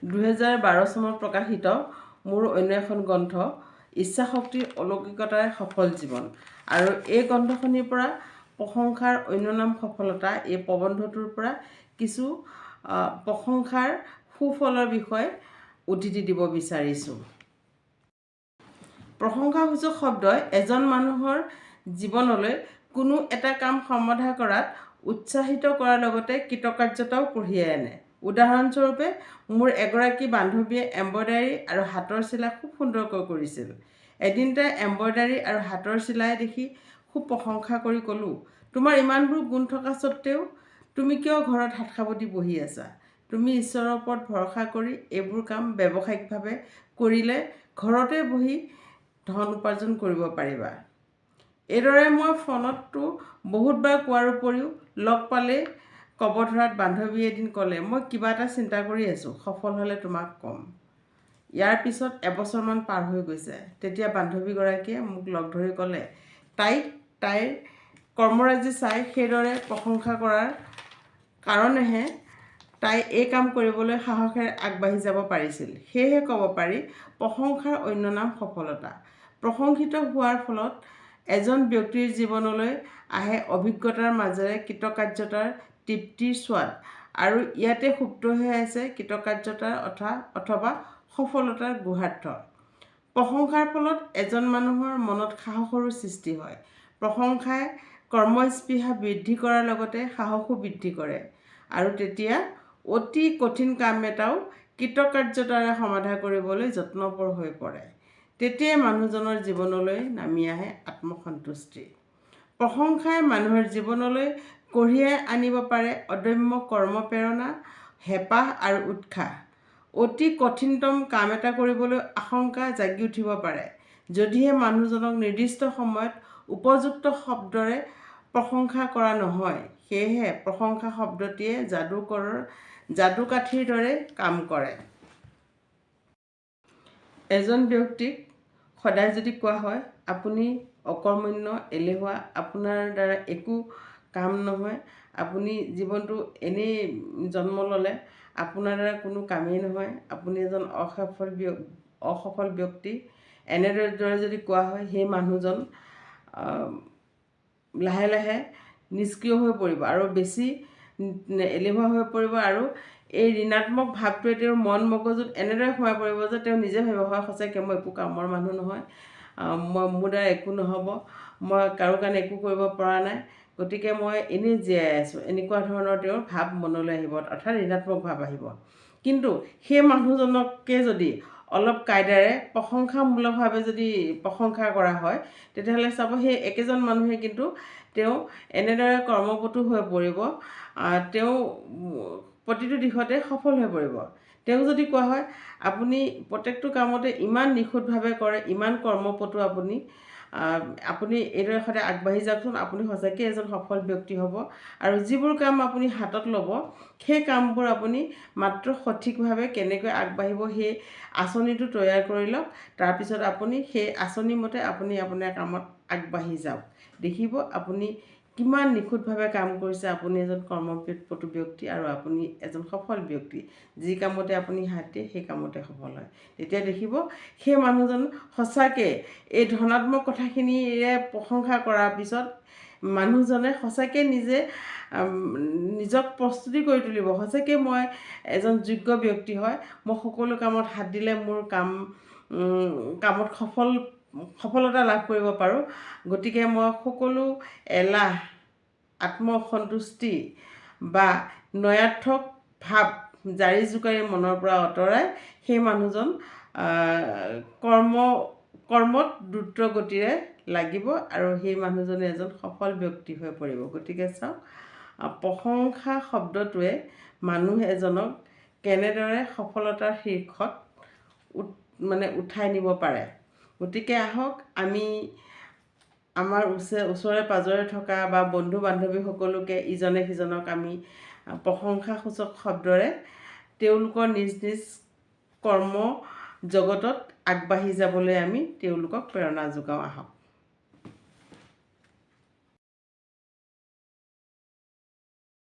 2012 চনত প্ৰকাশিত মোৰ অন্য এখন গ্ৰন্থ ইচ্ছাশক্তিৰ অলৌকিকতাৰ সফল জীৱন। আৰু এই গ্ৰন্থখনিৰ পৰা প্ৰশংসাৰ অন্য নাম সফলতা এই প্ৰবন্ধটোৰ পৰা কিছু প্ৰশংসাৰ সুফলৰ বিষয়ে উদ্ধৃতি দিব বিচাৰিছোঁ। প্ৰশংসাসূচক শব্দই এজন মানুহৰ জীৱনলৈ কোনো এটা কাম সমাধা কৰাত উৎসাহিত কৰাৰ লগতে কৃতকাৰ্যতাও কঢ়িয়াই আনে। উদাহৰণস্বৰূপে, মোৰ এগৰাকী বান্ধৱীয়ে এম্ব্ৰইডাৰী আৰু হাতৰ চিলাই খুব সুন্দৰকৈ কৰিছিল। এদিন তাইৰ এম্ব্ৰইডাৰী আৰু হাতৰ চিলাই দেখি খুব প্ৰশংসা কৰি ক'লোঁ, তোমাৰ ইমানবোৰ গুণ থকা স্বত্তেও তুমি কিয় ঘৰত হাত সাৱটি বহি আছা? তুমি ঈশ্বৰৰ ওপৰত ভৰসা কৰি এইবোৰ কাম ব্যৱসায়িকভাৱে কৰিলে ঘৰতে বহি ধন উপাৰ্জন কৰিব পাৰিবা। এইদৰে মই ফোনতো বহুতবাৰ কোৱাৰ উপৰিও লগ পালে ক'ব ধৰাত বান্ধৱীয়ে এদিন ক'লে, মই কিবা এটা চিন্তা কৰি আছোঁ, সফল হ'লে তোমাক ক'ম। ইয়াৰ পিছত এবছৰমান পাৰ হৈ গৈছে। তেতিয়া বান্ধৱীগৰাকীয়ে মোক লগ ধৰি ক'লে, তাইৰ কৰ্মৰাজি চাই সেইদৰে প্ৰশংসা কৰাৰ কাৰণেহে তাই এই কাম কৰিবলৈ সাহসেৰে আগবাঢ়ি যাব পাৰিছিল। সেয়েহে ক'ব পাৰি, প্ৰশংসাৰ অন্য নাম সফলতা। প্ৰশংসিত হোৱাৰ ফলত এজন ব্যক্তিৰ জীৱনলৈ আহে অভিজ্ঞতাৰ মাজেৰে কৃতকাৰ্যতাৰ তৃপ্তিৰ স্বাদ, আৰু ইয়াতে সুপ্ত হৈ আছে কৃতকাৰ্যতাৰ অথবা সফলতাৰ গুহাৰ্থ। প্ৰশংসাৰ ফলত এজন মানুহৰ মনত সাহসৰো সৃষ্টি হয়। প্ৰশংসাই কৰ্মস্পৃহা বৃদ্ধি কৰাৰ লগতে সাহসো বৃদ্ধি কৰে, আৰু তেতিয়া অতি কঠিন কাম এটাও কৃতকাৰ্যতাৰে সমাধা কৰিবলৈ যত্নপৰ হৈ পৰে। তেতিয়াই মানুহজনৰ জীৱনলৈ নামি আহে আত্মসন্তুষ্টি। প্ৰশংসাই মানুহৰ জীৱনলৈ কঢ়িয়াই আনিব পাৰে অদম্য কৰ্মপ্ৰেৰণা, হেঁপাহ আৰু উৎসাহ। অতি কঠিনতম কাম এটা কৰিবলৈ আশংকা জাগি উঠিব পাৰে, যদিহে মানুহজনক নিৰ্দিষ্ট সময়ত উপযুক্ত শব্দৰে প্ৰশংসা কৰা নহয়। সেয়েহে প্ৰশংসা শব্দটিয়ে যাদুকাঠিৰ দৰে কাম কৰে। এজন ব্যক্তিক সদায় যদি কোৱা হয়, আপুনি অকৰ্মণ্য, এলেহুৱা, আপোনাৰ দ্বাৰা একো কাম নহয়, আপুনি জীৱনটো এনেই জন্ম ল'লে, আপোনাৰ দ্বাৰা কোনো কামেই নহয়, আপুনি এজন অসফল ব্যক্তি, এনেদৰে যদি কোৱা হয়, সেই মানুহজন লাহে লাহে নিষ্ক্ৰিয় হৈ পৰিব আৰু বেছি এলেহুৱা হৈ পৰিব, আৰু এই ঋণাত্মক ভাৱটোৱে তেওঁৰ মন মগজুত এনেদৰে সোমাই পৰিব যে তেওঁ নিজে ভাবিব, হয় সঁচাকৈ মই একো কামৰ মানুহ নহয়, মোৰ দ্বাৰা একো নহ'ব, মই কাৰো কাৰণে একো কৰিব পৰা নাই, গতিকে মই এনেই জীয়াই আছোঁ, এনেকুৱা ধৰণৰ তেওঁৰ ভাৱ মনলৈ আহিব, অৰ্থাৎ ঋণাত্মক ভাৱ আহিব। কিন্তু সেই মানুহজনকে যদি অলপ কায়দাৰে প্ৰশংসামূলকভাৱে যদি প্ৰশংসা কৰা হয়, তেতিয়াহ'লে চাব সেই একেজন মানুহে কিন্তু তেওঁ এনেদৰে কৰ্মপটু হৈ পৰিব, তেওঁ প্ৰতিটো দিশতে সফল হৈ পৰিব। তেওঁক যদি কোৱা হয়, আপুনি প্ৰত্যেকটো কামতে ইমান নিখুঁতভাৱে কৰে, ইমান কৰ্মপটু আপুনি এইদৰে সদায় আগবাঢ়ি যাওকচোন, আপুনি সঁচাকৈ এজন সফল ব্যক্তি হ'ব, আৰু যিবোৰ কাম আপুনি হাতত ল'ব, সেই কামবোৰ আপুনি মাত্ৰ সঠিকভাৱে কেনেকৈ আগবাঢ়িব সেই আঁচনিটো তৈয়াৰ কৰি লওক। তাৰপিছত আপুনি সেই আঁচনি মতে আপুনি আপোনাৰ কামত আগবাঢ়ি যাওক। দেখিব আপুনি কিমান নিখুঁতভাৱে কাম কৰিছে, আপুনি এজন কৰ্মপটু ব্যক্তি আৰু আপুনি এজন সফল ব্যক্তি। যি কামতে আপুনি হাত দিয়ে সেই কামতে সফল হয়। তেতিয়া দেখিব সেই মানুহজন সঁচাকৈ এই ধনাত্মক কথাখিনিৰে প্ৰশংসা কৰাৰ পিছত মানুহজনে সঁচাকৈ নিজক প্ৰস্তুতি কৰি তুলিব, সঁচাকৈ মই এজন যোগ্য ব্যক্তি হয়, মই সকলো কামত হাত দিলে মোৰ কামত সফলতা লাভ কৰিব পাৰোঁ, গতিকে মই সকলো এলাহ, আত্মসন্তুষ্টি বা নয়াৰ্থক ভাৱ জাৰি জোকাৰি মনৰ পৰা আঁতৰাই সেই মানুহজন কৰ্মত দ্ৰুত গতিৰে লাগিব, আৰু সেই মানুহজনে এজন সফল ব্যক্তি হৈ পৰিব। গতিকে চাওক, প্ৰশংসা শব্দটোৱে মানুহ এজনক কেনেদৰে সফলতাৰ শীৰ্ষত উঠাই নিব পাৰে। গতিকে আহক আমি আমাৰ ওচৰে পাঁজৰে থকা বা বন্ধু বান্ধৱী সকলোকে ইজনে সিজনক আমি প্ৰশংসাসূচক শব্দৰে তেওঁলোকৰ নিজ নিজ কৰ্ম জগতত আগবাঢ়ি যাবলৈ আমি তেওঁলোকক প্ৰেৰণা যোগাওঁ। আহক।